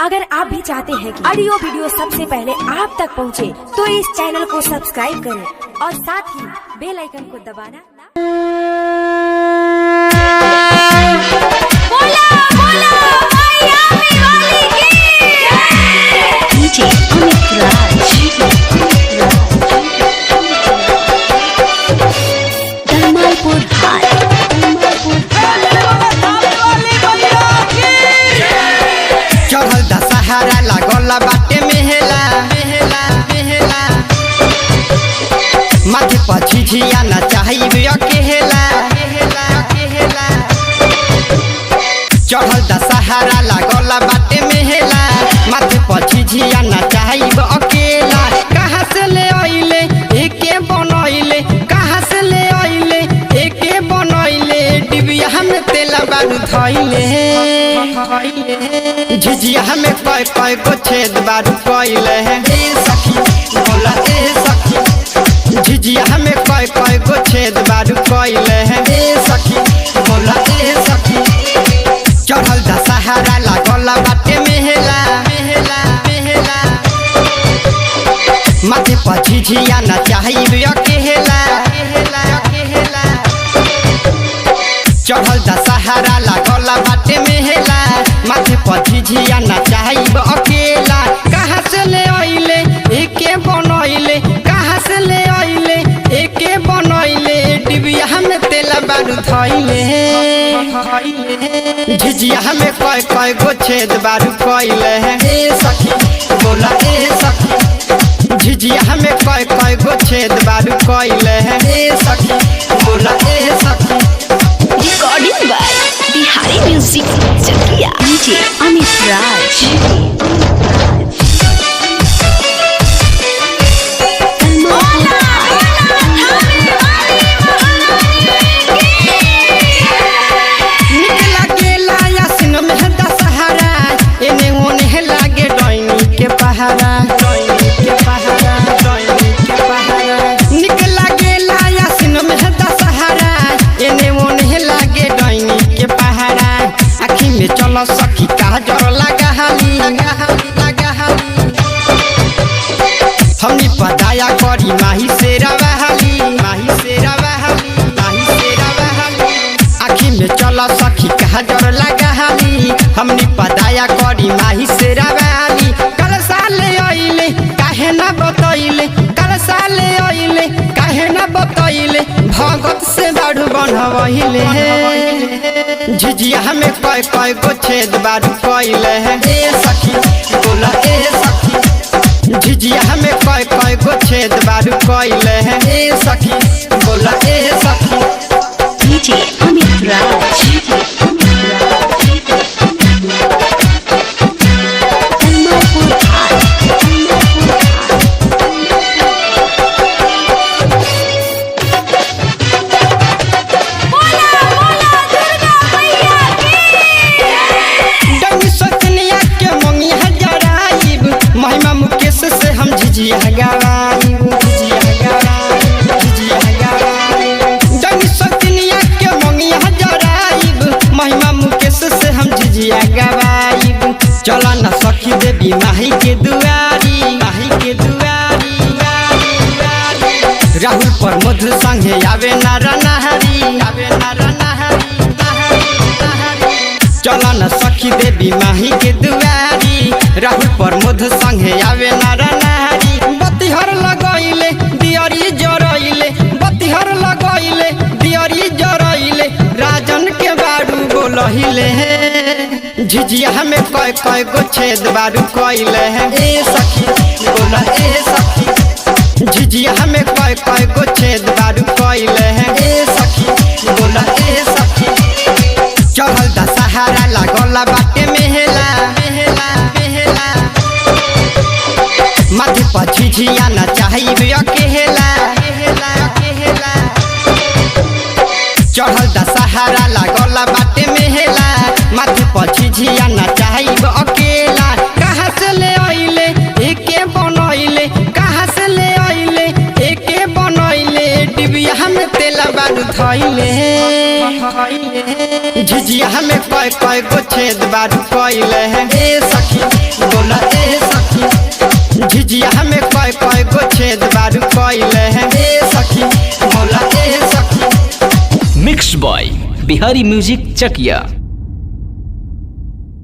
अगर आप भी चाहते हैं कि ऑडियो वीडियो सबसे पहले आप तक पहुंचे, तो इस चैनल को सब्सक्राइब करें और साथ ही बेल आइकन को दबाना ना। बोला बोला मैया वाली की डीजे अमित राज धर्मपुर हाट। चढ़ल दशहरा लागल बाटे मेहला माथे पर झिझिया ना चाहिए अकेला। चढ़ल दशहरा लागल बाटे मेहला माथे पर झिझिया ना चाहिए अकेला। कहाँ से ले आइले एके बनैले, कहाँ से ले आइले एके बनैले, डिबिया में तेल बारू धैले। झिझिया में कय गो छेद बारू कइले ए सखी बोला ए सखी। झिझिया में कय गो छेद बारू कइले ए सखी बोला ए सखी। चढ़ल दशहरा लागल बाटे मेहला माथे पर झिझिया ना चाहिए अकेला। चढ़ल दशहरा लागल बाटे मेहला माथे पर झिझिया ना चाहिए अकेला। कहाँ से ले आइले एके बनैले, कहाँ से ले आइले एके बनैले, डिबिया में तेल बारू धैले। झिझिया में कय गो छेद बारू कइले ए सखी बोला ए सखी। झिझिया में कय गो छेद बारू कइले ए सखी बोला ए सखी। Recording by Bihari music Chakiya DJ Amit Raj. चलो सखी काजर लगाली हमनी पदाया करी माही से रवाली आखी में चलो सखी काजर लगाली हमनी पदाया करी माही से रवाली। कल साले आइले काहे ना बतैले, कल साले आइले काहे ना बतैले, भगत से बारू बनवहिले। झिझिया में कय गो छेद बारू कइले ए सखी बोला ए सखी। झिझिया में कय गो छेद बारू कइले ए सखी बोला ए सखी। डीजे अमित राज धर्मपुर हाट। महिमा मुकेश से हम झिझिया गवाई डंगी सतनिया के मंगिया जराइब। महिमा मुकेश से हम झिझिया गवाई। चला न सखी देवी माही के दुआरी राहुल पर मधु संगे आवे नारा नहरी। चला न सखी देवी माही के दुआरी राहुल पर मधु संगे आवे नारा नहरी। बतिहर लगैले दियरी जरैले, बतिहर लगैले दियरी जरैले, राजन के बारू बोलहिले। झिझिया में कय गो छेद बारू कइले ए सखी बोला ए सखी। झिझिया में कय गो छेद बारू कइले ए सखी बोला ए सखी। चढ़ल दशहरा लागल बाटे मेहला माथे पर झिझिया ना चाहिए अकेला। चढ़ल दशहरा लागल बाटे मेहला माथे पर झिझिया ना चाहिए अकेला। कहाँ से ले आइले एके बनैले, कहाँ से ले आइले एके बनैले, डिबिया में तेल बारू धैले। झिझिया में कय गो छेद बारू कइले ए सखी छुजिया में कय गो छेद बारू कइले हैं ए सखी बोला ए सखी। मिक्स बॉय बिहारी म्यूजिक चकिया।